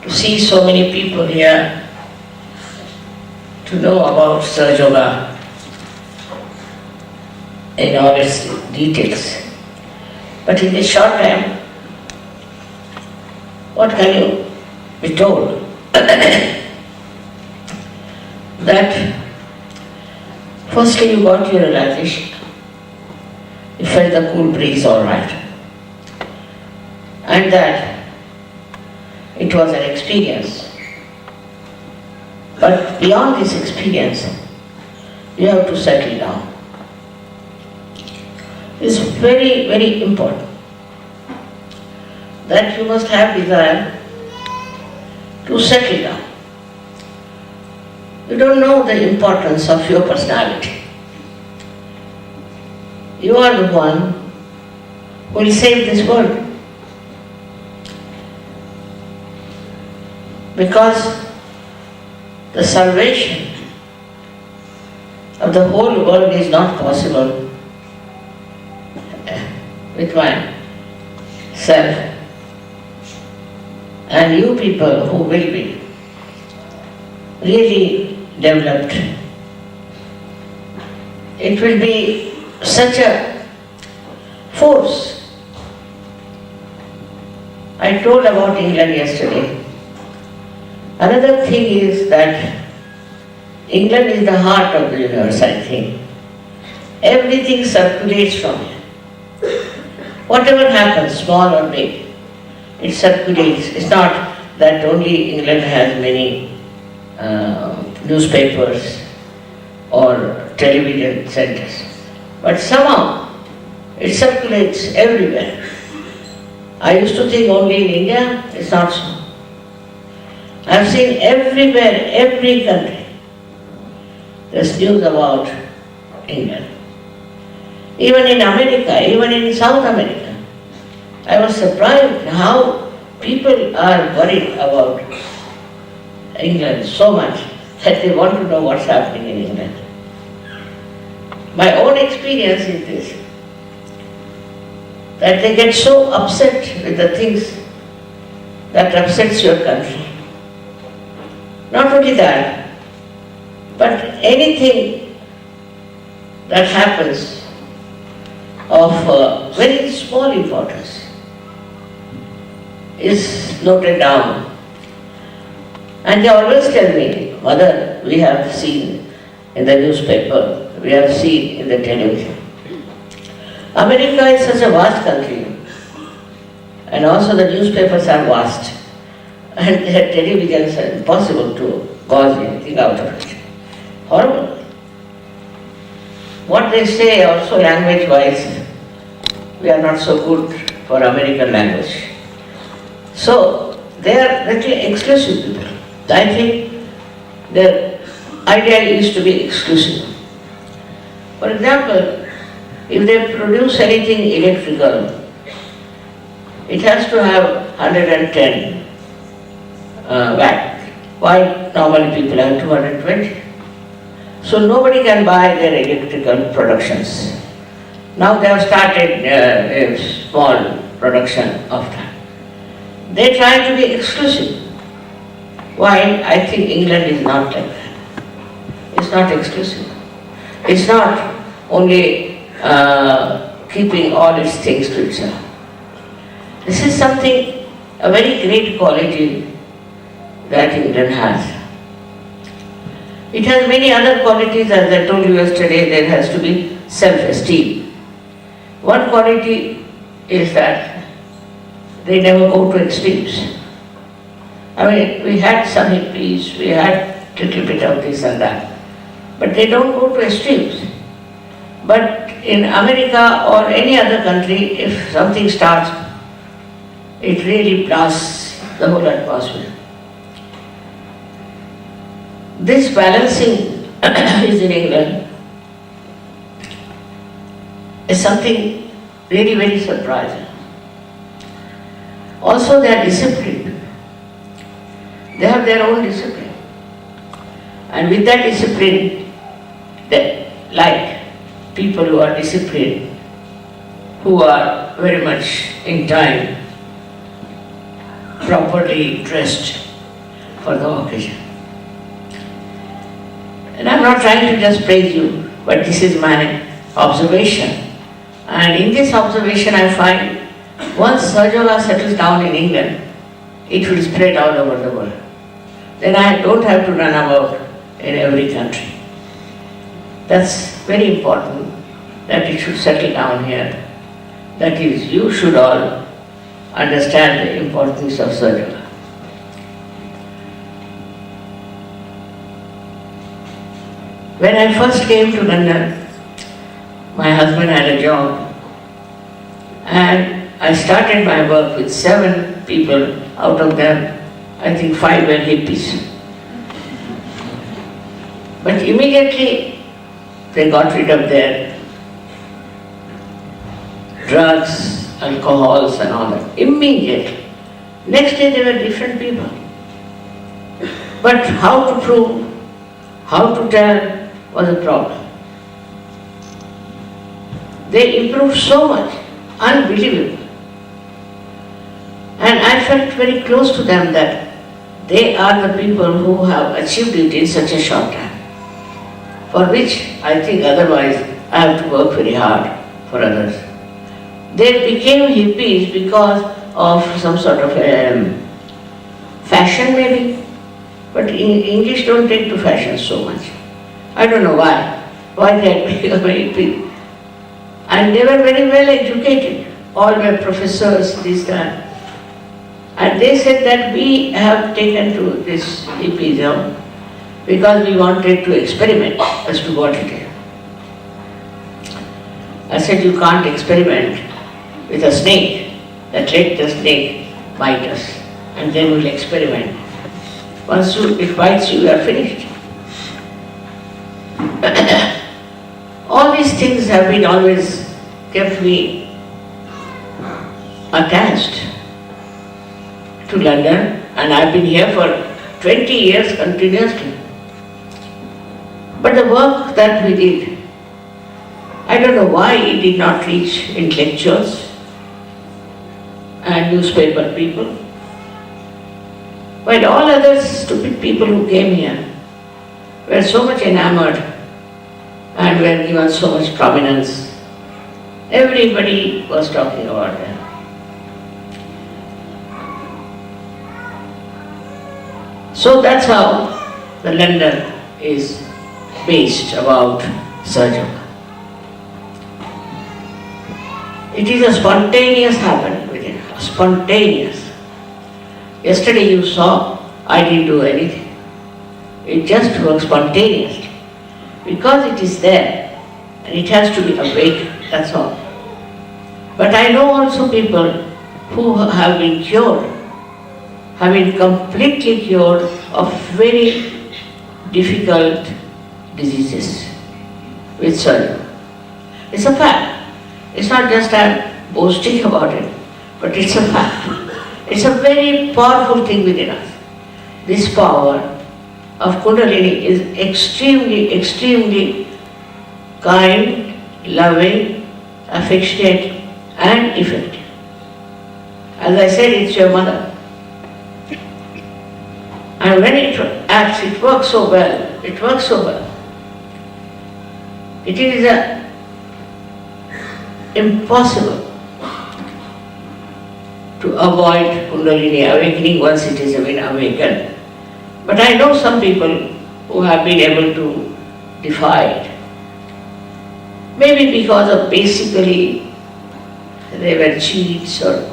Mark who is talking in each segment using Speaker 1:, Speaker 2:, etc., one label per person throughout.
Speaker 1: to see so many people here, to know about SahajaYoga in all its details. But in this short time, what can you be told? That firstly you got your relaxation. You felt the cool breeze all right. And that it was an experience. But beyond this experience, you have to settle down. It's very, very important that you must have desire to settle down. You don't know the importance of your personality. You are the one who will save this world. Because the salvation of the whole world is not possible with myself and you people who will be really developed. It will be such a force. I told about England yesterday. Another thing is that England is the heart of the universe, I think. Everything circulates from here. Whatever happens, small or big, it circulates. It's not that only England has many newspapers or television centers, but somehow it circulates everywhere. I used to think only in India, it's not so. I've seen everywhere, every country, there's news about England. Even in America, even in South America, I was surprised how people are worried about England so much that they want to know what's happening in England. My own experience is this, that they get so upset with the things that upsets your country. Not only that, but anything that happens of very small importance is noted down. And they always tell me, Mother, we have seen in the newspaper, we have seen in the television. America is such a vast country, and also the newspapers are vast, and their televisions are impossible to cause anything out of it. Horrible. What they say also language-wise, we are not so good for American language. So they are little exclusive people. I think their idea is to be exclusive. For example, if they produce anything electrical, it has to have 110 watt. Why normally people have 220? So nobody can buy their electrical productions. Now they have started a small production of that. They try to be exclusive. Why? I think England is not like that. It's not exclusive. It's not only keeping all its things to itself. This is something, a very great quality that England has. It has many other qualities, as I told you yesterday. There has to be self-esteem. One quality is that they never go to extremes. I mean, we had some hippies, we had a little bit of this and that, but they don't go to extremes. But in America or any other country, if something starts, it really blasts the whole atmosphere. This balancing is in England is something really very surprising. Also they are disciplined. They have their own discipline. And with that discipline, they like people who are disciplined, who are very much in time, properly dressed, for the occasion. And I'm not trying to just praise you, but this is my observation. And in this observation I find once SahajaYoga settles down in England, it will spread all over the world. Then I don't have to run about in every country. That's very important that it should settle down here. That is, you should all understand the importance of SahajaYoga. When I first came to London, my husband had a job and I started my work with 7 people. Out of them, I think 5 were hippies. But immediately they got rid of their drugs, alcohols and all that. Immediately. Next day they were different people. But how to prove, how to tell was a problem. They improved so much, unbelievable. And I felt very close to them that they are the people who have achieved it in such a short time, for which I think otherwise I have to work very hard for others. They became hippies because of some sort of fashion maybe, but English don't take to fashion so much. I don't know why they had become hippie. And they were very well educated, all were professors this time. And they said that we have taken to this hippism because we wanted to experiment as to what it is. I said, you can't experiment with a snake, that let the snake bite us and then we'll experiment. Once it bites you, you are finished. All these things have been always kept me attached to London, and I've been here for 20 years continuously. But the work that we did, I don't know why it did not reach intellectuals and newspaper people, while all other stupid people who came here were so much enamored and were given so much prominence. Everybody was talking about them. So that's how the London is based about SahajaYoga. It is a spontaneous happening within us, spontaneous. Yesterday you saw, I didn't do anything. It just works spontaneously. Because it is there, and it has to be awake, that's all. But I know also people who have been cured, have been completely cured of very difficult diseases with SahajaYoga. It's a fact. It's not just I'm boasting about it, but it's a fact. It's a very powerful thing within us. This power of Kundalini is extremely, extremely kind, loving, affectionate and effective. As I said, it's your mother. And when it acts, it works so well. It works so well. It is impossible to avoid Kundalini awakening once it is been awakened. But I know some people who have been able to defy it. Maybe because of basically they were cheats or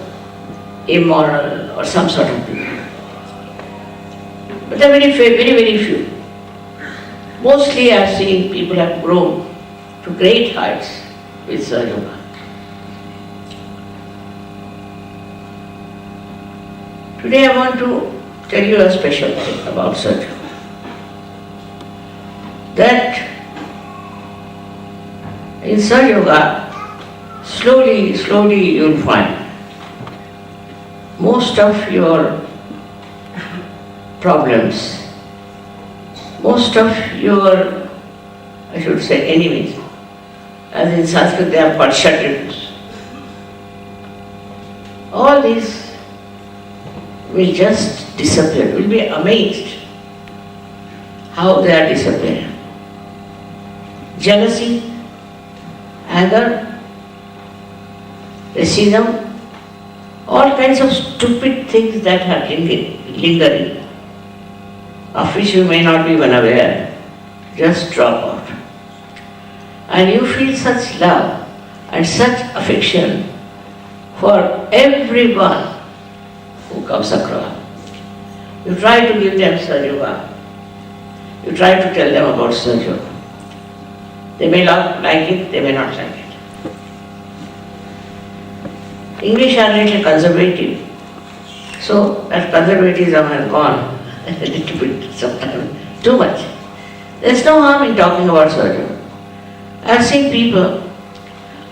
Speaker 1: immoral or some sort of people. But there are very few. Mostly I have seen people have grown to great heights with SahajaYoga. Today I want to tell you a special thing about SahajaYoga. That in SahajaYoga, slowly you'll find most of your problems, most of your, I should say, enemies, as in Sanskrit they are called shatrus. All these will just disappear. We'll be amazed how they are disappearing. Jealousy, anger, racism, all kinds of stupid things that are lingering, of which you may not be even aware, just drop out. And you feel such love and such affection for everyone who comes across. You try to give them SahajaYoga. You try to tell them about SahajaYoga. They may not like it, they may not like it. English are a little conservative, so that conservatism has gone a little bit sometimes, too much. There's no harm in talking about SahajaYoga. I've seen people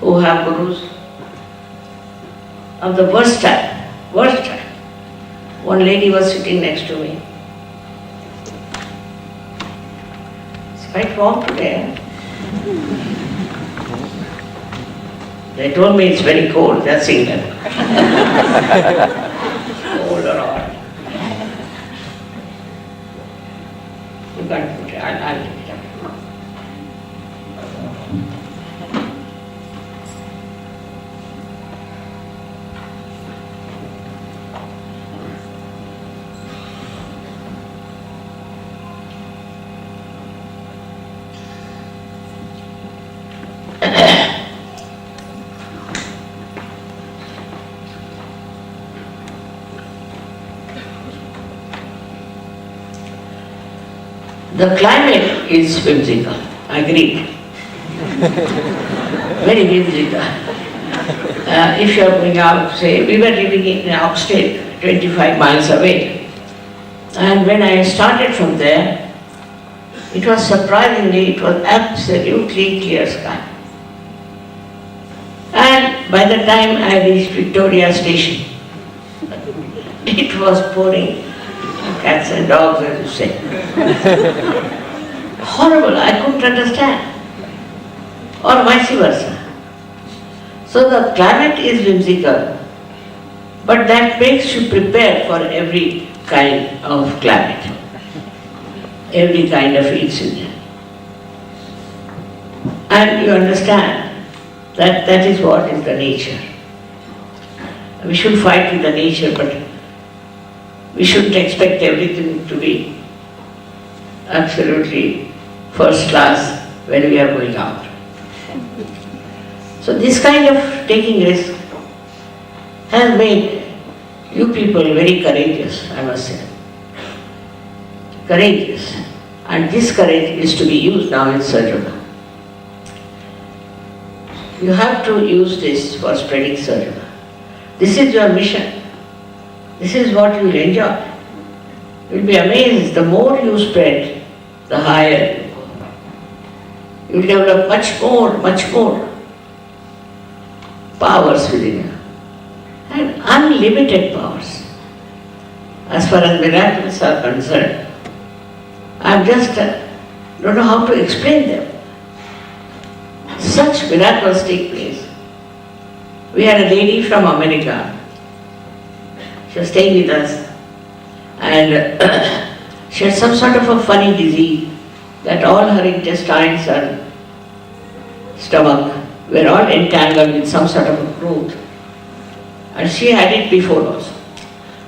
Speaker 1: who have gurus of the worst type. One lady was sitting next to me. It's quite warm today. They told me it's very cold, that's England. Cold or hot. You can't put it, I'll take it up. The climate is whimsical, I agree. Very whimsical. If you are going out, say, we were living in Oxted, 25 miles away. And when I started from there, it was surprisingly, it was absolutely clear sky. And by the time I reached Victoria Station, it was pouring cats and dogs, as you say. Horrible, I couldn't understand. Or vice versa. So the climate is whimsical, but that makes you prepare for every kind of climate, every kind of incident. And you understand that that is what is the nature. We should fight with the nature, but we shouldn't expect everything to be absolutely first class when we are going out. So this kind of taking risk has made you people very courageous, I must say. Courageous. And this courage is to be used now in SahajaYoga. You have to use this for spreading SahajaYoga. This is your mission. This is what you will enjoy. You will be amazed. The more you spread, the higher you go. You will develop much more powers within you. And unlimited powers. As far as miracles are concerned, I just don't know how to explain them. Such miracles take place. We had a lady from America. She was staying with us, and she had some sort of a funny disease that all her intestines and stomach were all entangled with some sort of a growth. And she had it before also.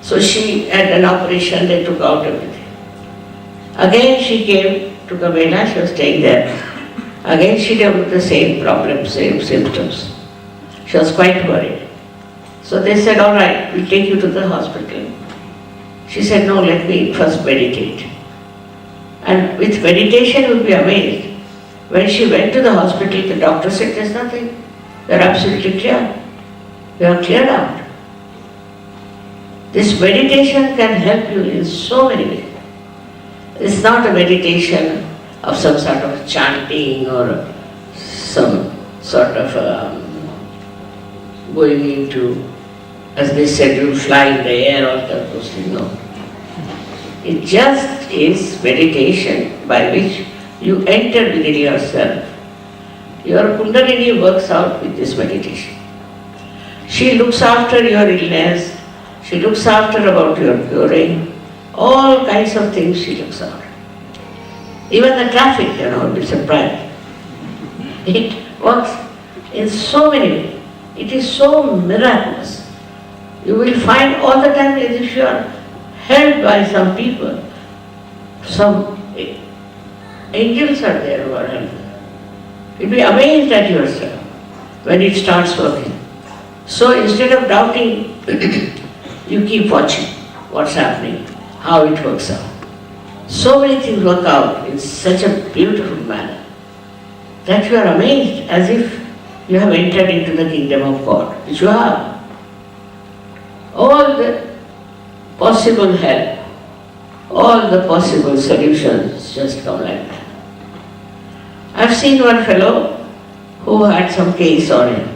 Speaker 1: So she had an operation, they took out everything. Again she came to Gambela, she was staying there. Again she developed the same problem, same symptoms. She was quite worried. So they said, all right, we'll take you to the hospital. She said, no, let me first meditate. And with meditation you'll be amazed. When she went to the hospital, the doctor said, there's nothing. You're absolutely clear. You are cleared out. This meditation can help you in so many ways. It's not a meditation of some sort of chanting or some sort of going into, as they said, you'll fly in the air or those things. No. It just is meditation by which you enter within yourself. Your Kundalini works out with this meditation. She looks after your illness, She looks after about your curing. All kinds of things she looks after. Even the traffic, you'll be surprised. It works in so many ways. It is so miraculous. You will find all the time as if you are held by some people. Some angels are there who are helping. You'll be amazed at yourself when it starts working. So instead of doubting, you keep watching what's happening, how it works out. So many things work out in such a beautiful manner that you are amazed as if you have entered into the kingdom of God, which you have. All the possible help, all the possible solutions just come like that. I've seen one fellow who had some case on him.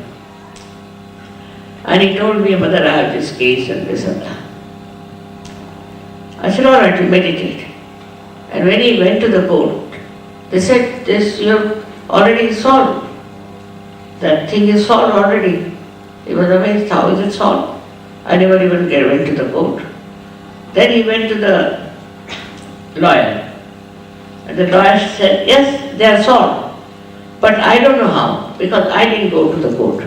Speaker 1: And he told me, Mother, I have this case and this and that. I said, all right, you meditate. And when he went to the court, they said, this you have already solved. That thing is solved already. He was amazed, how is it solved? I never even went to the court. Then he went to the lawyer. And the lawyer said, yes, they are solved. But I don't know how, because I didn't go to the court.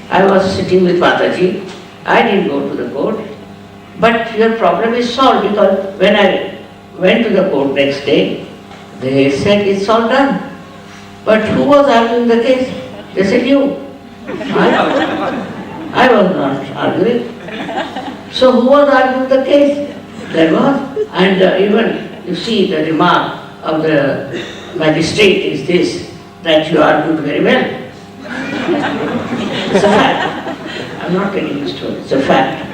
Speaker 1: I was sitting with Mataji. I didn't go to the court. But your problem is solved, because when I went to the court next day, they said it's all done. But who was arguing the case? They said you. I was not arguing. So who was arguing the case? There was. And even, you see, the remark of the magistrate is this, that you argued very well. It's a fact. I'm not telling you a story. It's a fact.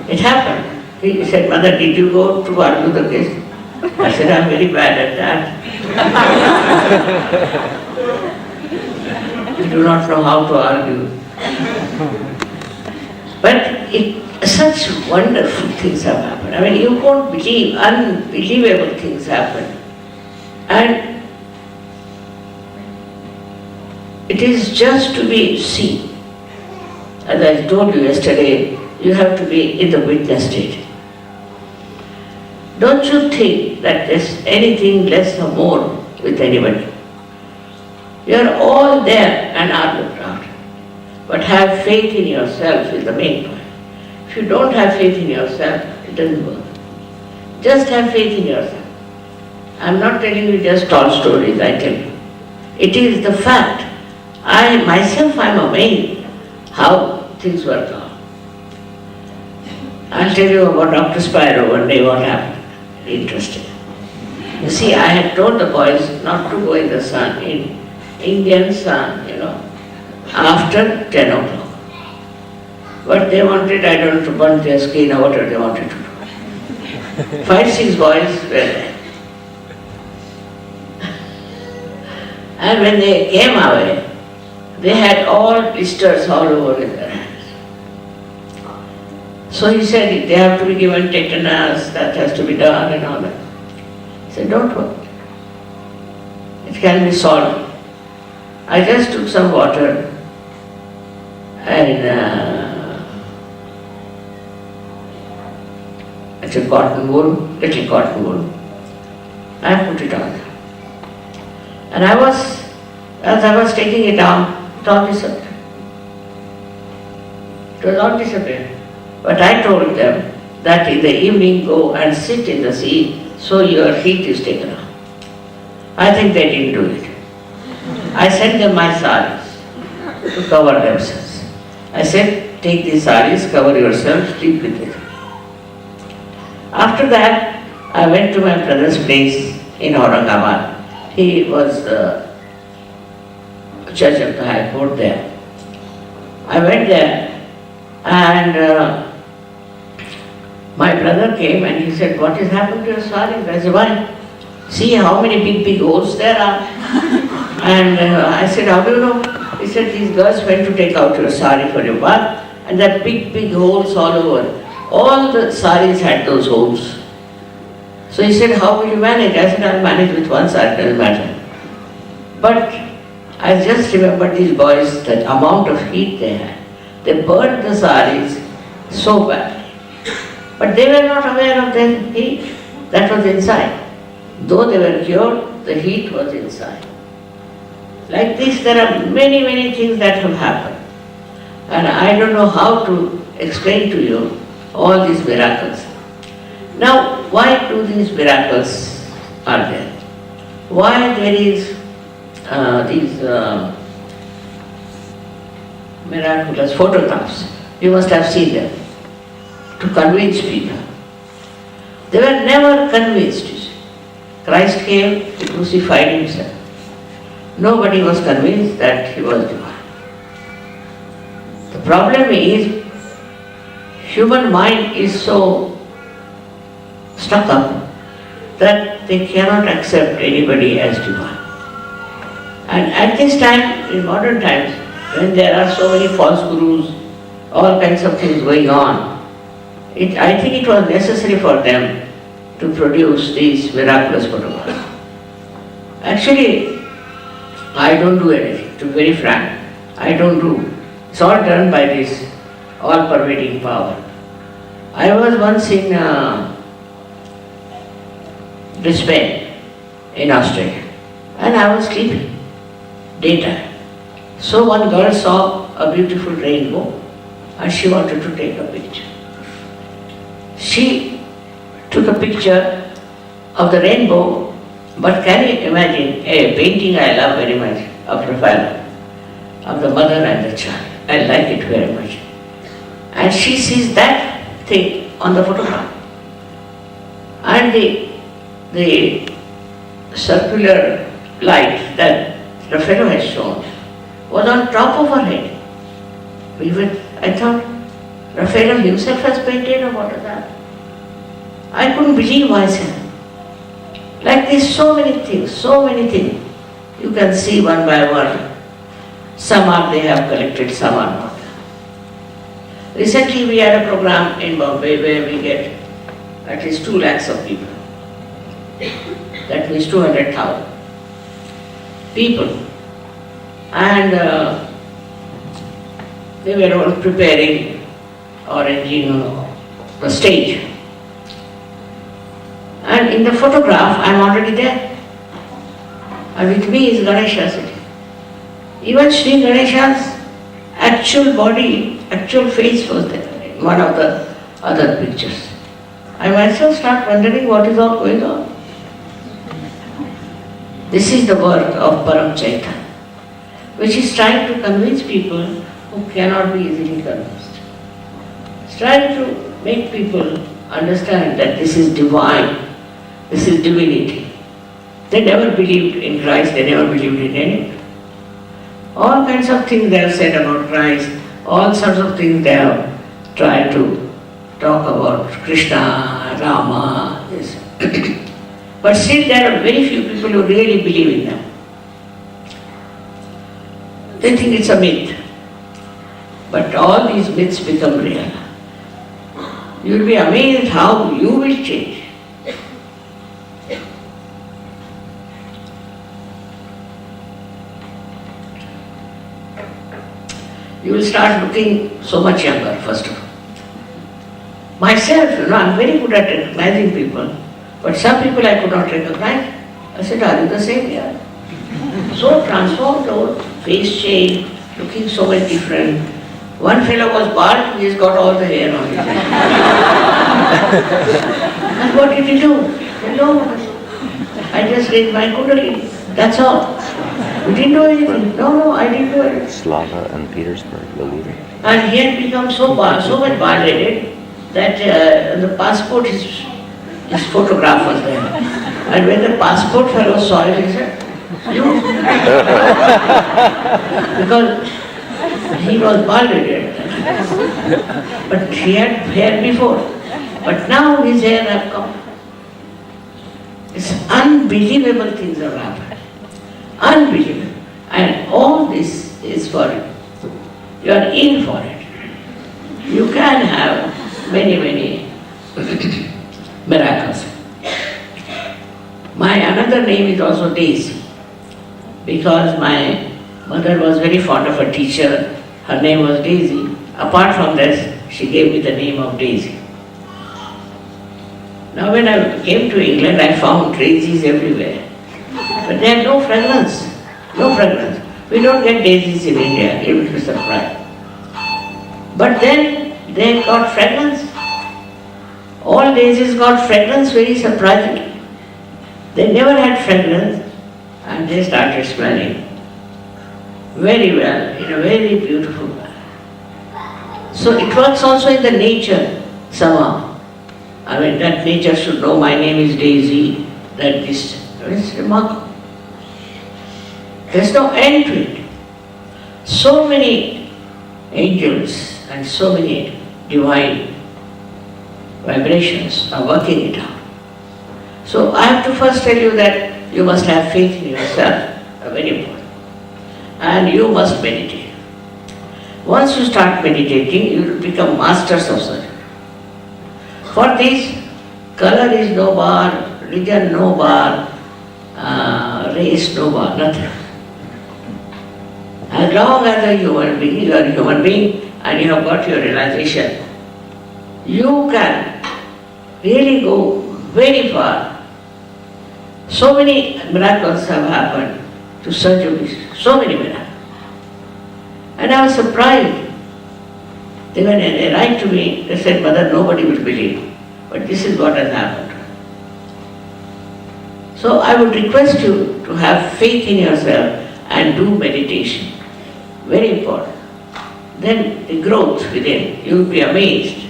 Speaker 1: It happened. He said, Mother, did you go to argue the case? I said, I'm very bad at that. I do not know how to argue. But such wonderful things have happened. I mean, you won't believe, unbelievable things happen. And it is just to be seen. As I told you yesterday, you have to be in the witness state. Don't you think that there's anything less or more with anybody? You are all there and are looked after. But have faith in yourself is the main point. If you don't have faith in yourself, it doesn't work. Just have faith in yourself. I'm not telling you just tall stories, I tell you. It is the fact. I myself am amazed how things work out. I'll tell you about Dr. Spiro one day what happened. Interesting. You see, I had told the boys not to go in the sun, in Indian sun, after 10 o'clock. But they wanted, I don't know, to burn their skin or whatever they wanted to do. 5, 6 boys were there. And when they came away, they had all blisters all over in their hands. So he said, they have to be given tetanus, that has to be done and all that. He said, don't worry. It can be solved. I just took some water and it's a cotton wool, little cotton wool. I put it on. And as I was taking it down, it all disappeared. It was all disappeared. But I told them that in the evening go and sit in the sea so your heat is taken off. I think they didn't do it. I sent them my saris to cover themselves. I said, take these saris, cover yourself, sleep with it. After that, I went to my brother's place in Aurangabad. He was the judge of the High Court there. I went there and my brother came and he said, what has happened to your saris? I said, why? See how many big holes there are. And I said, how do you know? He said, these girls went to take out your sari for your bath and there are big holes all over. All the saris had those holes. So he said, how will you manage? I said, I'll manage with one sari, doesn't matter. But I just remember these boys, that amount of heat they had. They burned the saris so badly. But they were not aware of the heat that was inside. Though they were cured, the heat was inside. Like this, there are many, many things that have happened. And I don't know how to explain to you all these miracles. Now, why do these miracles are there? Why there is these miraculous photographs? You must have seen them, to convince people. They were never convinced. Christ came, he crucified himself. Nobody was convinced that he was divine. The problem is, human mind is so stuck up that they cannot accept anybody as divine. And at this time, in modern times, when there are so many false gurus, all kinds of things going on, I think it was necessary for them to produce these miraculous photographs. Actually, I don't do anything, to be very frank. I don't do. It's all done by this all-pervading power. I was once in Brisbane, in Australia, and I was sleeping, daytime. So one girl saw a beautiful rainbow and she wanted to take a picture. She took a picture of the rainbow, but can you imagine a painting I love very much of Raphael, of the mother and the child. I like it very much. And she sees that thing on the photograph. And the circular light that Raphael has shown was on top of her head. I thought, Raphael himself has painted, or what is that? I couldn't believe myself. Like this, so many things. You can see one by one. Some are they have collected, some are not. Recently we had a program in Bombay where we get at least 2 lakhs of people. That means 200,000 people. And they were all preparing, arranging the stage. And in the photograph, I am already there. And with me is Ganesha sitting. Even Sri Ganesha's actual body, actual face was there in one of the other pictures. I myself start wondering what is all going on. This is the work of Param Chaitanya, which is trying to convince people who cannot be easily convinced. It's trying to make people understand that this is divine. This is divinity. They never believed in Christ, they never believed in anything. All kinds of things they have said about Christ, all sorts of things they have tried to talk about Krishna, Rama, this. But still there are very few people who really believe in them. They think it's a myth. But all these myths become real. You will be amazed how you will change. You will start looking so much younger, first of all. Myself, I'm very good at recognizing people, but some people I could not recognize. I said, are you the same here? So transformed, old face change, looking so much different. One fellow was bald, he's got all the hair on his head. And what did he do? No, I just raised my kundalini, that's all. We didn't do anything. No, I didn't do anything.
Speaker 2: Slava and Petersburg, the leader.
Speaker 1: And he had become so much bald-headed that the passport, his photograph was there. And when the passport fellow saw it, he said, you? Because he was bald-headed. But he had hair before. But now his hair have come. It's unbelievable things have happened. Unbelievable. And all this is for you. You are in for it. You can have many miracles. My another name is also Daisy, because my mother was very fond of a teacher. Her name was Daisy. Apart from this, she gave me the name of Daisy. Now when I came to England, I found daisies everywhere. But they have no fragrance. No fragrance. We don't get daisies in India, you will be surprised. But then they got fragrance. All daisies got fragrance very surprisingly. They never had fragrance and they started smelling very well, in a very beautiful way. So it works also in the nature somehow. I mean, that nature should know my name is Daisy, that this is remarkable. There's no end to it. So many angels and so many divine vibrations are working it out. So I have to first tell you that you must have faith in yourself, very important. And you must meditate. Once you start meditating, you will become masters of surgery. For this, color is no bar, religion no bar, race no bar, nothing. As long as a human being, you are a human being and you have got your realization, you can really go very far. So many miracles have happened to surgeries, so many miracles. And I was surprised. When they write to me, they said, Mother, nobody will believe, but this is what has happened. So I would request you to have faith in yourself and do meditation. Very important. Then the growth within, you will be amazed.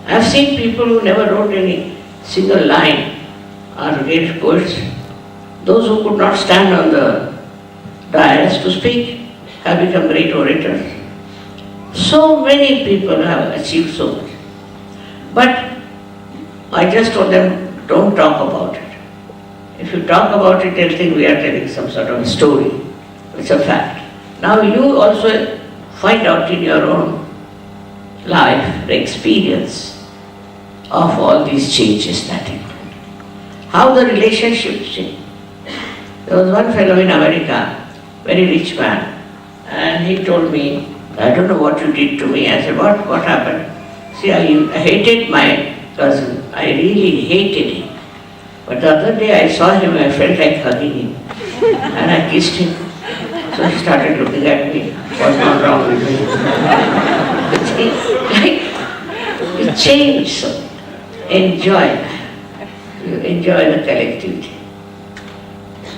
Speaker 1: I've seen people who never wrote any single line are great poets. Those who could not stand on the dais to speak have become great orators. So many people have achieved so much. But I just told them, don't talk about it. If you talk about it, they'll think we are telling some sort of story. It's a fact. Now you also find out in your own life the experience of all these changes that happened. How the relationships change. There was one fellow in America, very rich man, and he told me, I don't know what you did to me. I said, what happened? See, I hated my cousin. I really hated him. But the other day I saw him, I felt like hugging him. And I kissed him. So he started looking at me. What's not wrong with me? It changed. So enjoy. You enjoy the collectivity.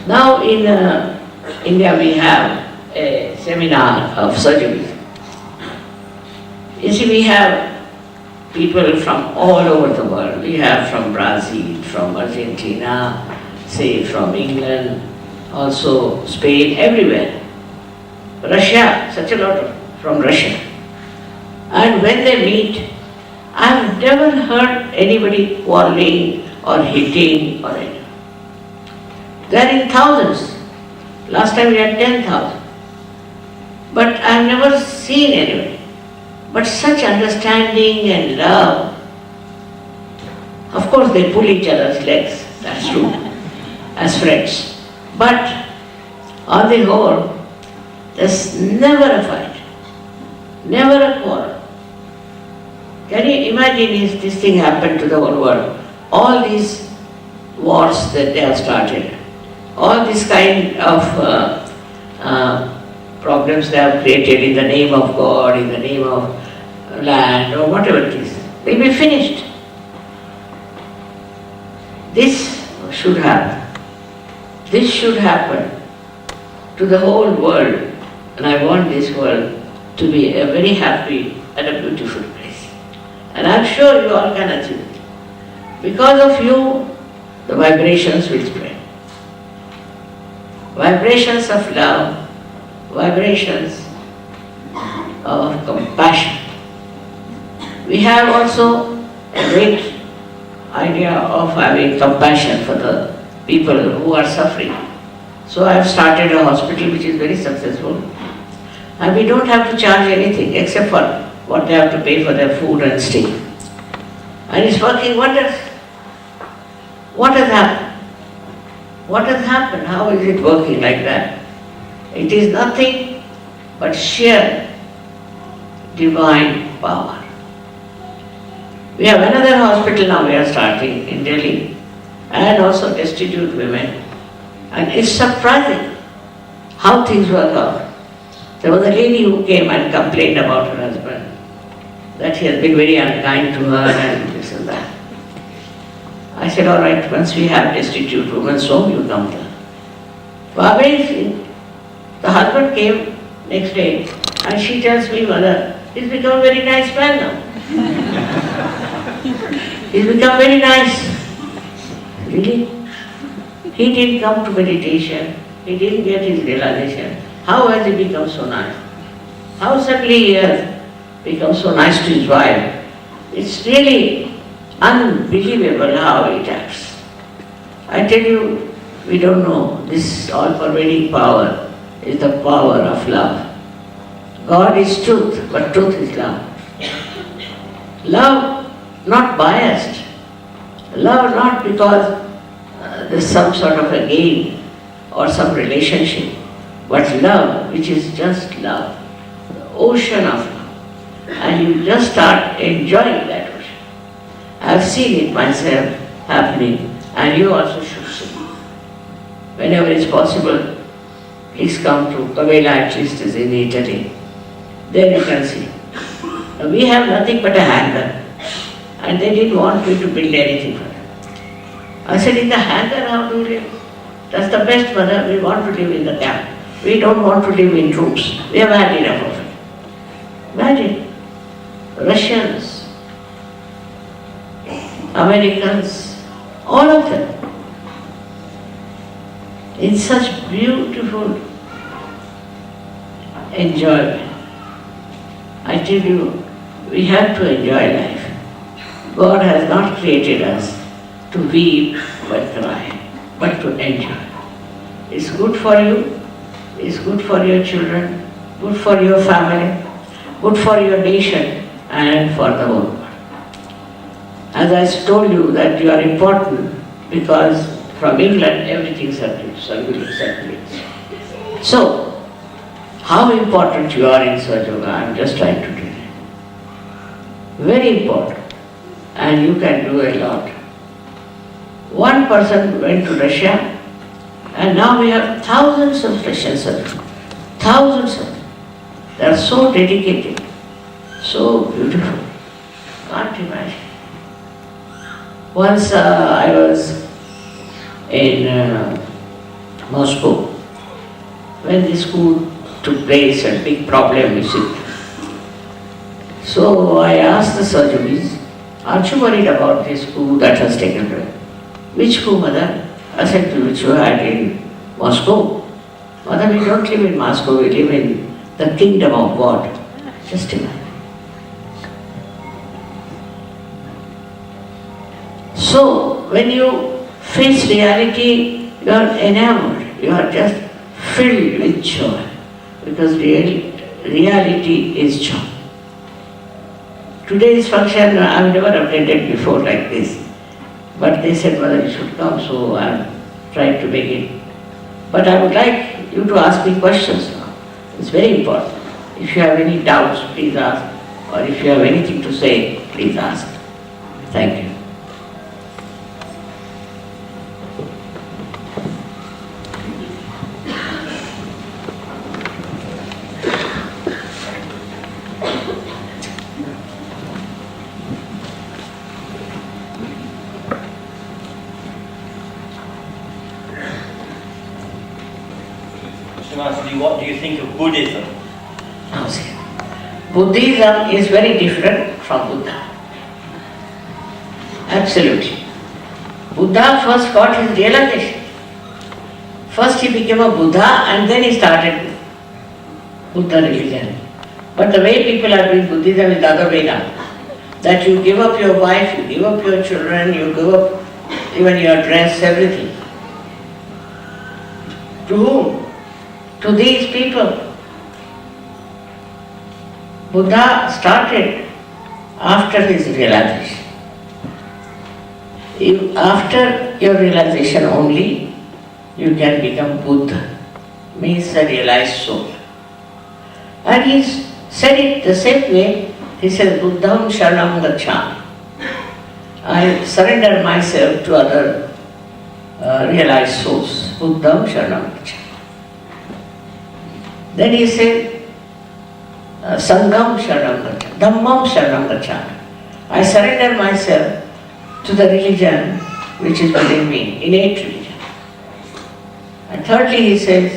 Speaker 1: Now in India we have a seminar of surgery. You see, we have people from all over the world. We have from Brazil, from Argentina, say from England, also Spain, everywhere. Russia, such a lot from Russia. And when they meet, I've never heard anybody quarreling or hitting or anything. They're in thousands. Last time we had 10,000. But I've never seen anybody. But such understanding and love. Of course they pull each other's legs, that's true, as friends. But on the whole, there's never a fight, never a quarrel. Can you imagine if this thing happened to the whole world? All these wars that they have started, all this kind of problems they have created in the name of God, in the name of land, or whatever it is, will be finished. This should happen. This should happen to the whole world. And I want this world to be a very happy and a beautiful place. And I'm sure you all can achieve it. Because of you, the vibrations will spread. Vibrations of love, vibrations of compassion. We have also a great idea of having compassion for the people who are suffering. So I have started a hospital which is very successful. And we don't have to charge anything except for what they have to pay for their food and stay. And it's working wonders. What has happened? What has happened? How is it working like that? It is nothing but sheer divine power. We have another hospital now we are starting in Delhi, and also destitute women. And it's surprising how things work out. There was a lady who came and complained about her husband, that he has been very unkind to her and this and that. I said, all right, once we have destitute women's home, you come there. Amazing. The husband came next day and she tells me, mother, he's become a very nice man now. He's become very nice. Really? He didn't come to meditation. He didn't get his realization. How has he become so nice? How suddenly he has become so nice to his wife? It's really unbelievable how it acts. I tell you, we don't know. This all-pervading power is the power of love. God is truth, but truth is love. Love not biased. Love not because there's some sort of a game or some relationship, but love which is just love, the ocean of love. And you just start enjoying that ocean. I've seen it myself happening, and you also should see. Whenever it's possible, please come to Pavela, at least is in Italy. Then you can see. Now, we have nothing but a hangar, and they didn't want me to build anything for them. I said, in the hangar, how do you live? That's the best, mother. We want to live in the camp. We don't want to live in rooms. We have had enough of it. Imagine, Russians, Americans, all of them, in such beautiful enjoyment. I tell you, we have to enjoy life. God has not created us to weep but cry, but to enjoy. It's good for you, it's good for your children, good for your family, good for your nation, and for the whole world. As I told you that you are important because from England everything circulates. So, how important you are in SahajaYoga, I am just trying to tell you. Very important. And you can do a lot. One person went to Russia, and now we have thousands of Russian surgeons. Thousands of them. They are so dedicated, so beautiful. Can't imagine. Once I was in Moscow, when this coup took place, a big problem with it. So I asked the surgeons, aren't you worried about this coup that has taken place? Which coup, mother? I said, which you had in Moscow. Mother, we don't live in Moscow, we live in the kingdom of God. Just imagine. So, when you face reality, you are enamored, you are just filled with joy. Because reality is joy. Today's function, I've never attended before like this. But they said, mother, you should come, so I'm trying to make it. But I would like you to ask me questions now. It's very important. If you have any doubts, please ask. Or if you have anything to say, please ask. Thank you.
Speaker 3: What do you think of Buddhism?
Speaker 1: Buddhism is very different from Buddha. Absolutely. Buddha first got his realization. First he became a Buddha and then he started Buddha religion. But the way people are doing Buddhism is the other way now. That you give up your wife, you give up your children, you give up even your dress, everything. To whom? To these people. Buddha started after his realization. After your realization only, you can become Buddha, means a realized soul. And he said it the same way, he said, Buddham Sharanam Gacchami. I surrender myself to other realized souls. Buddham Sharanam Gacchami. Then he said, Sangham Sharanam Gacchami, Dhammam Sharanam Gacchami. I surrender myself to the religion which is within me, innate religion. And thirdly he says,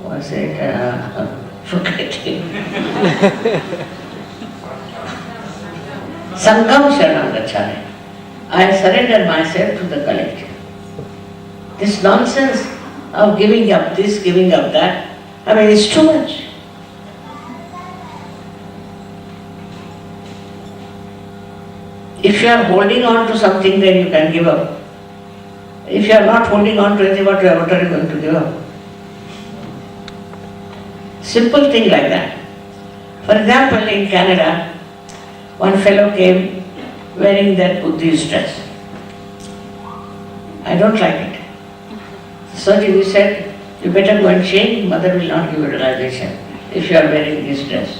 Speaker 1: was it, forgetting. Sangham Sharanam Gacchami. I surrender myself to the collective. This nonsense of giving up this, giving up that, I mean, it's too much. If you are holding on to something, then you can give up. If you are not holding on to anything, what are you going to give up? Simple thing like that. For example, in Canada, one fellow came wearing that Buddhist dress. I don't like it. So he said, you better go and change, mother will not give you realization if you are wearing this dress.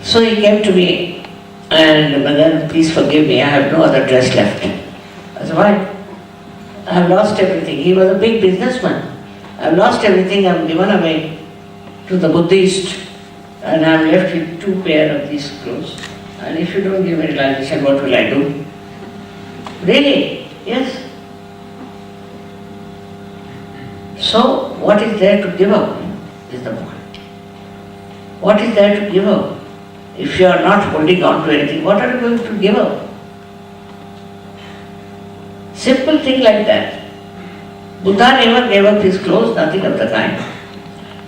Speaker 1: So he came to me, and mother, please forgive me, I have no other dress left. I said, why? I have lost everything. He was a big businessman. I have lost everything, I have given away to the Buddhist, and I am left with 2 pairs of these clothes. And if you don't give me realization, what will I do? Really? Yes. So, what is there to give up is the point. What is there to give up? If you are not holding on to anything, what are you going to give up? Simple thing like that. Buddha never gave up his clothes, nothing of the kind.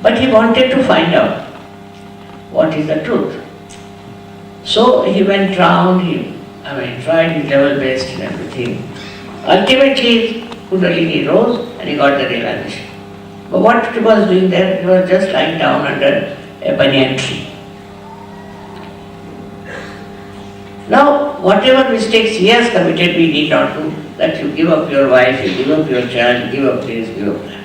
Speaker 1: But he wanted to find out what is the truth. So he went round, tried his level best and everything. Ultimately, Kundalini rose and he got the realization. But what he was doing there, he was just lying down under a banyan tree. Now, whatever mistakes he has committed, we need not do. That you give up your wife, you give up your child, give up this, give up that.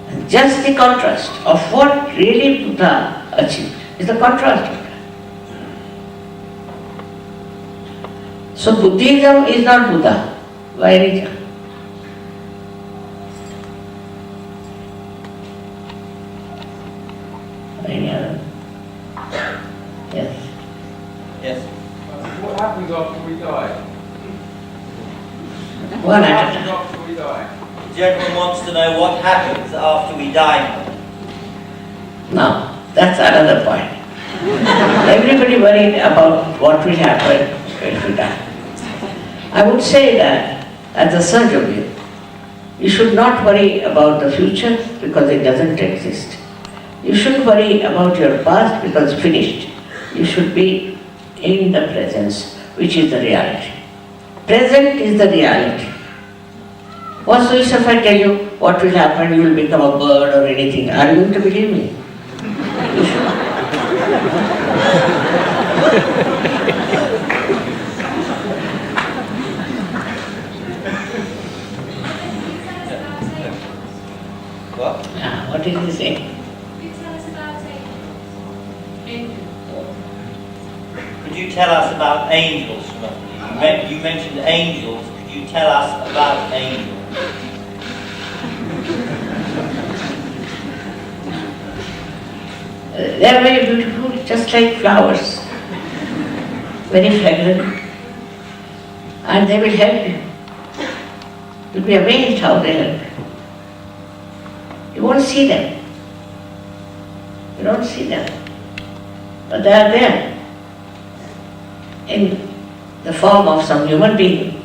Speaker 1: And just the contrast of what really Buddha achieved is the contrast of that. So Buddhism is not Buddha, Vairija. Any other? Yes.
Speaker 3: Yes. What happens after we die?
Speaker 1: One
Speaker 3: What
Speaker 1: at a
Speaker 3: happens
Speaker 1: time.
Speaker 3: after we die?
Speaker 4: The gentleman wants to know what happens after we die.
Speaker 1: Now, that's another point. Everybody worried about what will happen if we die. I would say that as a SahajaYogi, you should not worry about the future because it doesn't exist. You shouldn't worry about your past because it's finished. You should be in the presence, which is the reality. Present is the reality. What's the use if I tell you what will happen, you will become a bird or anything? Are you going to believe me? You should.
Speaker 4: What?
Speaker 1: What is he saying?
Speaker 5: Could you tell us about angels?
Speaker 4: Could you tell us about angels? You mentioned angels. Could you tell us about angels?
Speaker 1: They are very beautiful, just like flowers. Very fragrant. And they will help you. You'll be amazed how they help you. You won't see them. You don't see them. But they are there in the form of some human being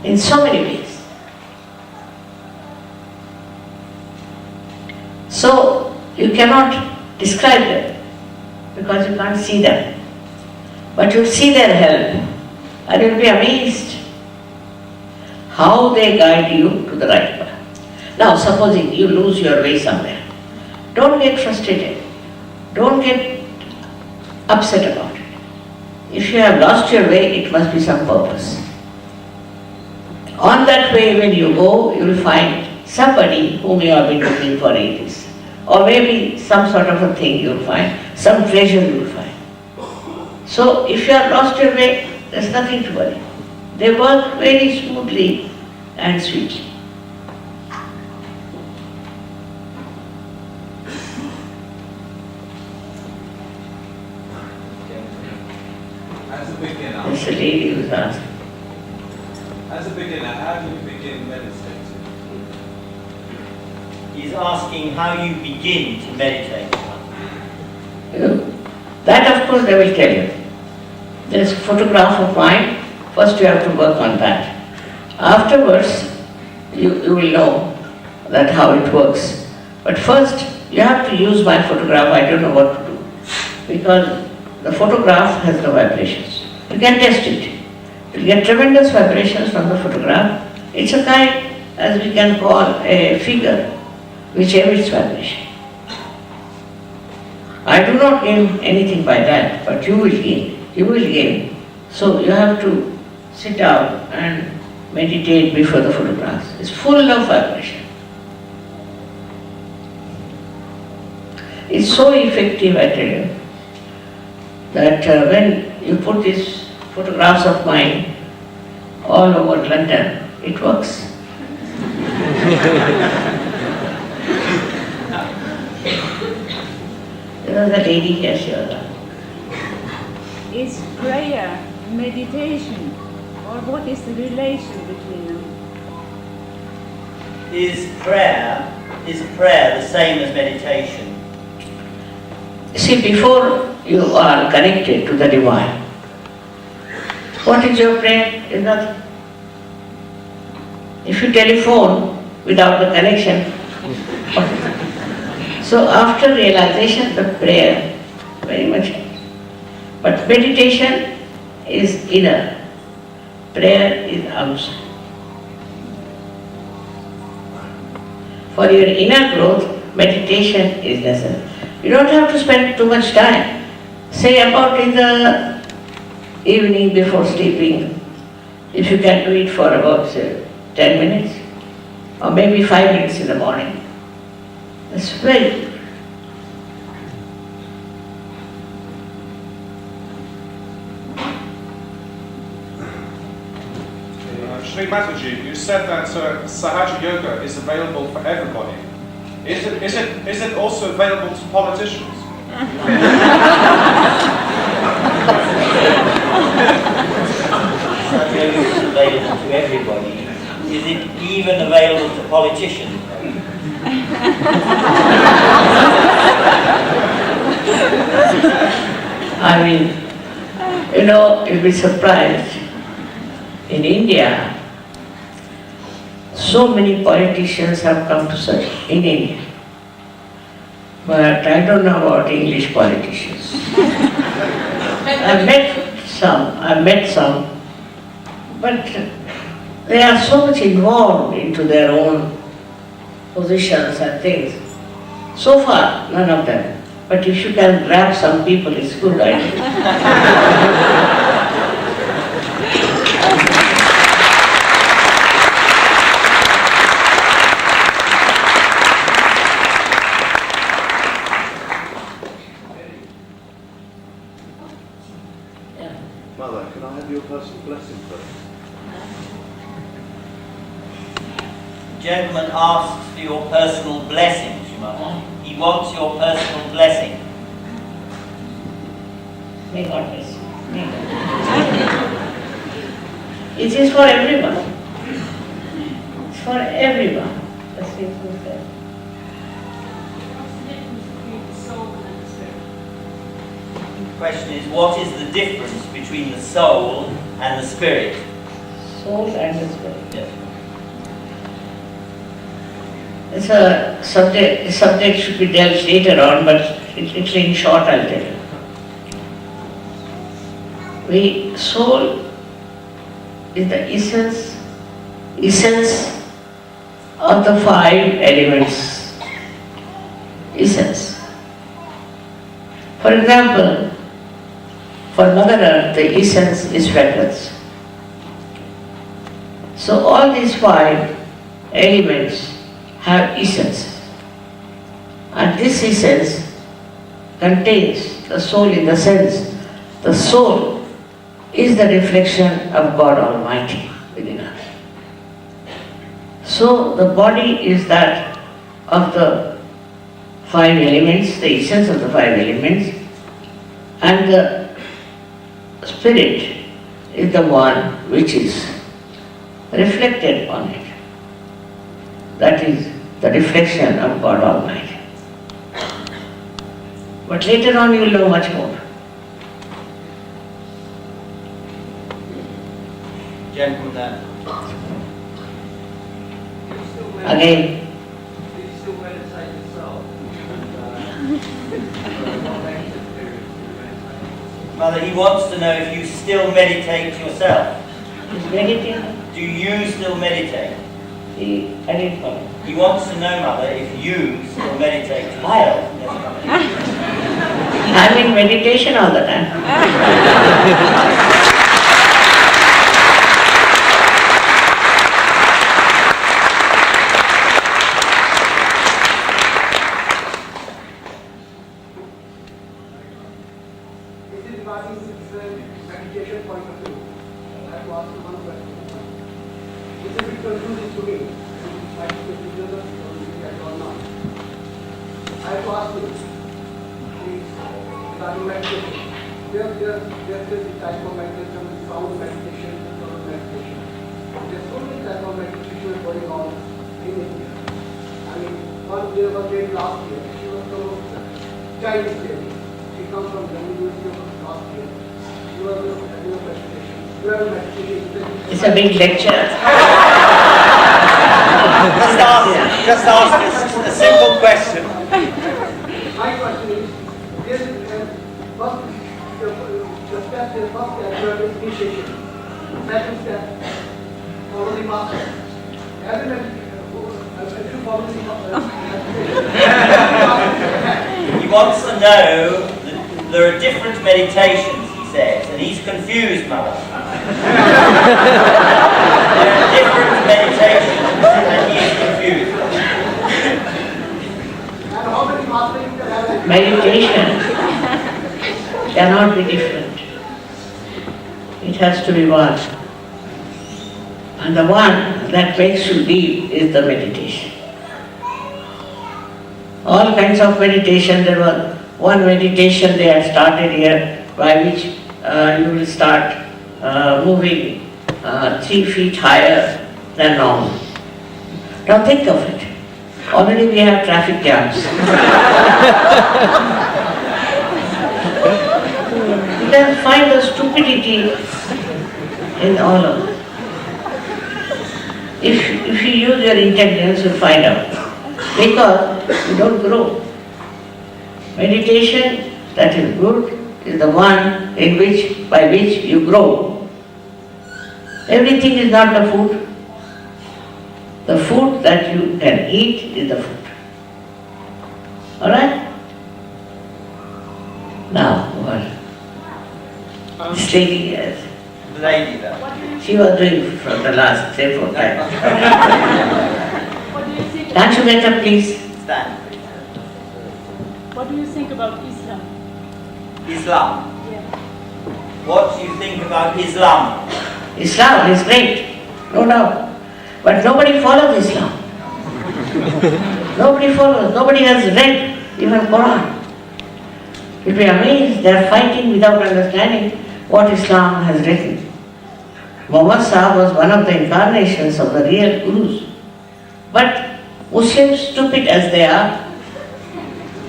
Speaker 1: in so many ways. So you cannot describe them because you can't see them. But you'll see their help and you'll be amazed how they guide you to the right path. Now supposing you lose your way somewhere, don't get frustrated. Don't get upset about it. If you have lost your way, it must be some purpose. On that way when you go, you will find somebody whom you have been looking for ages. Or maybe some sort of a thing you'll find, some treasure you'll find. So if you have lost your way, there's nothing to worry. They work very smoothly and sweetly.
Speaker 6: As a beginner,
Speaker 1: There's a lady who's asking.
Speaker 6: How do you begin meditating?
Speaker 4: He's asking how you begin to meditate.
Speaker 1: That of course they will tell you. There's a photograph of mine, first you have to work on that. Afterwards, you will know that how it works. But first, you have to use my photograph, I don't know what to do. Because the photograph has no vibrations. You can test it. You get tremendous vibrations from the photograph. It's a kind, as we can call, a figure which emits vibration. I do not gain anything by that, but you will gain. You will gain. So you have to sit down and meditate before the photographs. It's full of vibration. It's so effective, I tell you, that when you put these photographs of mine all over London, it works. There was a lady here, she was like,
Speaker 7: Is prayer meditation, or what is the relation between them?
Speaker 4: Is prayer the same as meditation?
Speaker 1: see, before you are connected to the divine, what is your prayer? Is nothing. If you telephone without the connection, so after realization, the prayer very much. But meditation is inner, prayer is outside. For your inner growth, meditation is necessary. You don't have to spend too much time. Say about in the evening before sleeping, if you can do it for about, say, 10 minutes, or maybe 5 minutes in the morning. That's very good.
Speaker 3: Sri Mataji, you said that SahajaYoga is available for everybody. Is it also available to politicians?
Speaker 4: SahajaYoga is available to everybody. Is it even available to politicians?
Speaker 1: I mean, you'll be surprised. In India, so many politicians have come to serve in India. But I don't know about English politicians. I've met some, but they are so much involved into their own positions and things. So far, none of them. But if you can grab some people, it's good, idea.
Speaker 6: Mother, can I have your personal blessing first?
Speaker 4: Gentleman asks for your personal blessing, Shrimati. He wants your personal blessing.
Speaker 1: May God bless you. May God bless you. It is for everyone. It's for everyone. That's what it says.
Speaker 4: The question is, what is the difference between the soul and the spirit?
Speaker 1: Soul and the spirit.
Speaker 4: Yes.
Speaker 1: It's a subject. The subject should be dealt later on, but it's in short, I'll tell you. The soul is the essence of the 5 elements. Essence. For example, for Mother Earth, the essence is fragrance. So all these 5 elements have essence. And this essence contains the soul in the sense the soul is the reflection of God Almighty within us. So the body is that of the five elements, the essence of the five elements, and the spirit is the one which is reflected on it. That is the reflection of God Almighty. But later on you will know much more.
Speaker 4: Gentleman there.
Speaker 1: Again,
Speaker 4: Mother, he wants to know if you still meditate yourself.
Speaker 1: is meditating.
Speaker 4: Do you still meditate?
Speaker 1: I didn't follow.
Speaker 4: He wants to know, Mother, if you still meditate yourself.
Speaker 1: I'm in meditation all the time.
Speaker 8: This is regarding meditation point of view. I have to ask you one question. This is a bit confusing to me. I have to or not. I have to ask you, please, regarding meditation. There's this type of meditation, sound meditation, sound meditation. There's so many type of meditation going on in India. I mean, there was a lady last year. She was from Chinese lady. She comes from the University of last year. She was having a meditation. You have a meditation.
Speaker 1: It's a big lecture.
Speaker 4: Just ask a simple question.
Speaker 8: My question is, this is first, the step is first step, you have initiation. Second step, follow the master. Every meditation, if you follow the master,
Speaker 4: He wants to know that there are different meditations, he says, and he's confused, Mother. There are different meditations, and he is confused.
Speaker 8: and how many masters you can have?
Speaker 1: Meditation cannot be different. It has to be one. And the one that makes you deep is the meditation. All kinds of meditation. There was one meditation they had started here by which you will start moving 3 feet higher than normal. Now think of it. Already we have traffic jams. You can find the stupidity in all of it. If you use your intelligence, you'll find out. Because you don't grow. Meditation that is good is the one by which you grow. Everything is not the food. The food that you can eat is the food. Alright? Now, what? This lady, yes.
Speaker 4: The lady there.
Speaker 1: She was doing from the last 3-4 times.
Speaker 5: What do you think?
Speaker 1: Can't you get up, please?
Speaker 4: Stand.
Speaker 5: What do you think about Islam?
Speaker 4: Islam.
Speaker 5: Yeah.
Speaker 4: What do you think about Islam?
Speaker 1: Islam is great, no doubt. But nobody follows Islam. Nobody follows. Nobody has read even Quran. You'll be amazed. They are fighting without understanding what Islam has written. Muhammad Sahib was one of the incarnations of the real gurus. But Muslims, stupid as they are,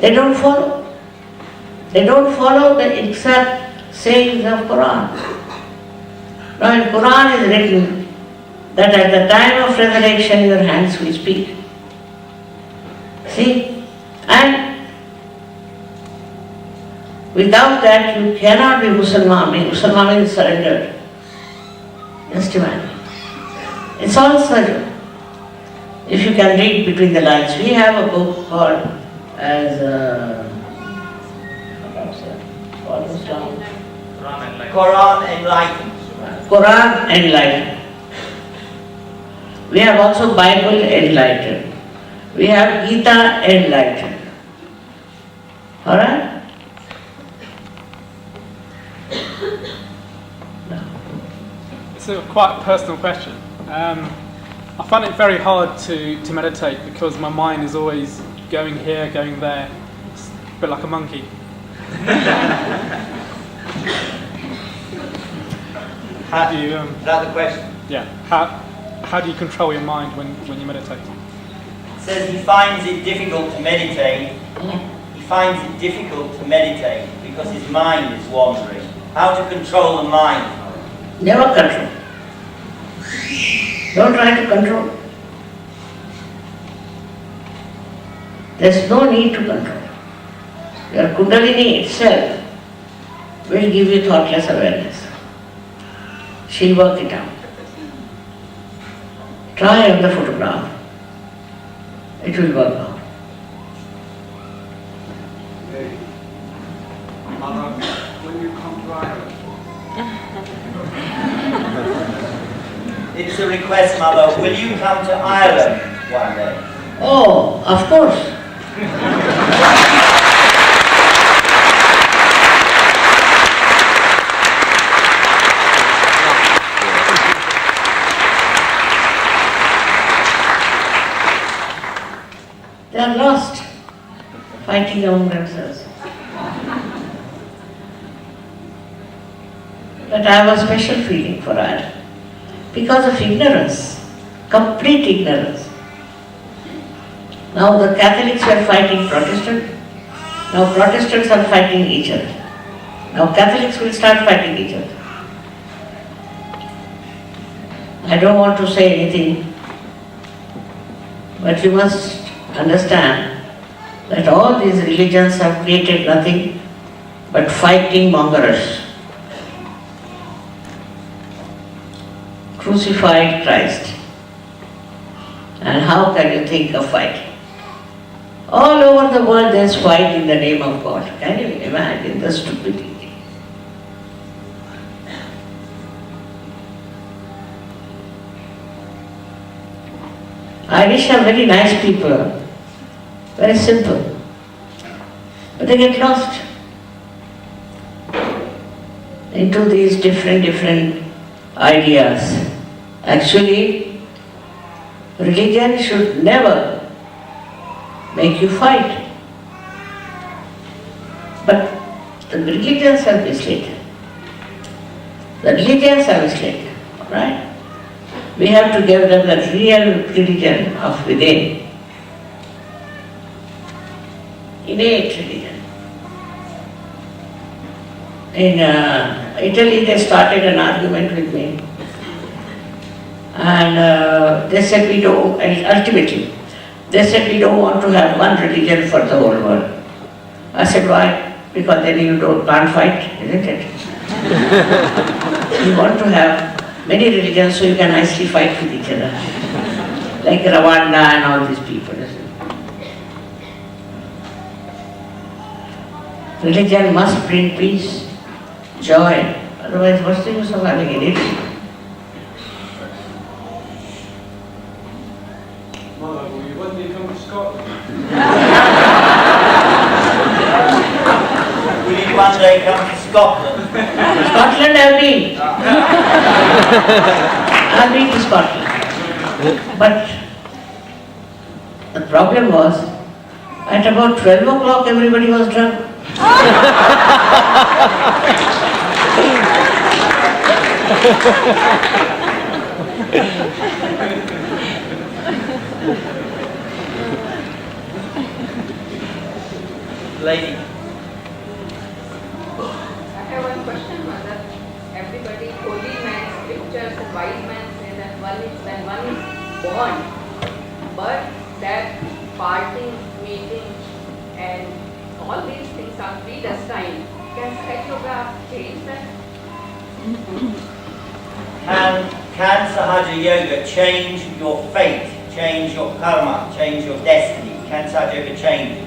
Speaker 1: they don't follow. They don't follow the exact sayings of Quran. Now in Quran is written that at the time of resurrection your hands will speak. See? And without that you cannot be Muslim. Muslim means surrendered. Just imagine. It's all surrender. If you can read between the lines. We have a book called as
Speaker 4: Quran Enlightened.
Speaker 1: Quran Enlightened. We have also Bible Enlightened. We have Gita enlightened. Alright?
Speaker 9: It's a quite personal question. I find it very hard to meditate because my mind is always going here, going there. It's a bit like a monkey. How do you?
Speaker 4: Is that the question?
Speaker 9: Yeah. How do you control your mind when you meditate?
Speaker 4: It says he finds it difficult to meditate. He finds it difficult to meditate because his mind is wandering. How to control the mind?
Speaker 1: Never control. Don't try to control. There's no need to control. Your Kundalini itself will give you thoughtless awareness. She'll work it out. Try on the photograph. It will work out.
Speaker 6: Hey, Mother, when you come to Ireland,
Speaker 4: It's a request, Mother. Will you come to Ireland one day?
Speaker 1: Oh, of course. They are lost, fighting among themselves. But I have a special feeling for Ireland because of ignorance, complete ignorance. Now the Catholics were fighting Protestants, now Protestants are fighting each other. Now Catholics will start fighting each other. I don't want to say anything, but you must understand that all these religions have created nothing but fighting mongers. Crucified Christ. And how can you think of fighting? All over the world there is fight in the name of God. Can you imagine the stupidity? Irish are very nice people, very simple, but they get lost into these different ideas. Actually, religion should never make you fight. But the religions are misled. The religions are misled, right? We have to give them the real religion of within. Innate religion. In Italy, they started an argument with me. And they said we don't, and ultimately, they said we don't want to have one religion for the whole world. I said, why? Because then you can't fight, isn't it? You want to have many religions so you can nicely fight with each other. Like Rwanda and all these people. Religion must bring peace, joy. Otherwise, what's the use of having it?
Speaker 6: Mother, will you one day come to Scotland?
Speaker 4: Will you one day come to Scotland?
Speaker 1: Scotland I've been. I've been to Scotland. But the problem was, at about 12 o'clock everybody was drunk.
Speaker 4: Lady.
Speaker 10: I have one question, Mother. Everybody, holy man, scriptures, and wise man say that when one is born, but that parting, meeting, and all these things are predestined. Can SahajaYoga change that?
Speaker 4: Can SahajaYoga change your fate, change your karma, change your destiny? Can SahajaYoga change it?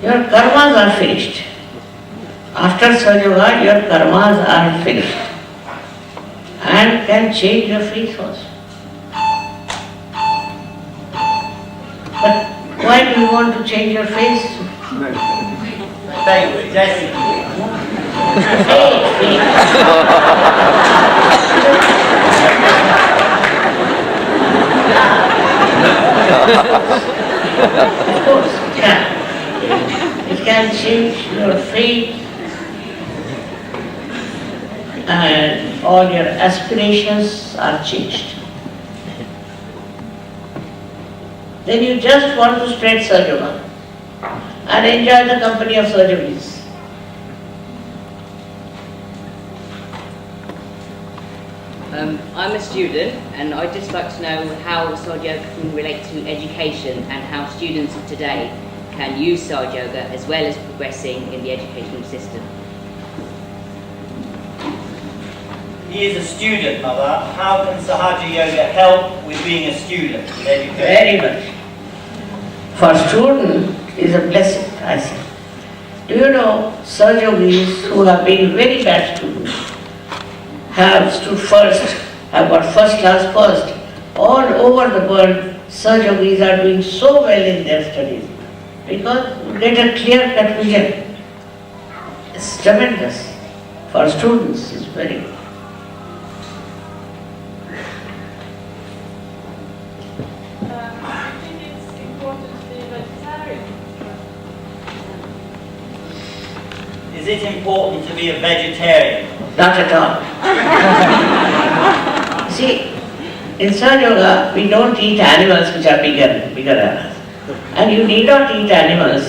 Speaker 1: Your karmas are finished. After SahajaYoga, your karmas are finished and can change your fate also. But why do you want to change your face?
Speaker 4: Faith, destiny.
Speaker 1: Of course, it can. It can change your fate and all your aspirations are changed. Then you just want to spread SahajaYoga and enjoy the company of SahajaYogis.
Speaker 11: I'm a student and I'd just like to know how SahajaYoga can relate to education and how students of today can use SahajaYoga as well as progressing in the educational system.
Speaker 4: He is a student, Mother. How can SahajaYoga help with being a student with education?
Speaker 1: Very much. For student is a blessing, I say. Do you know SahajaYogis who have been very bad students have stood first, have got first class first. All over the world, SahajaYogis are doing so well in their studies because you get a clear-cut vision. It's tremendous. For students, it's very good.
Speaker 5: I think it's important to be vegetarian.
Speaker 4: Is it important to be a vegetarian?
Speaker 1: Not at all. See, in SahajaYoga, we don't eat animals which are bigger than us. And you need not eat animals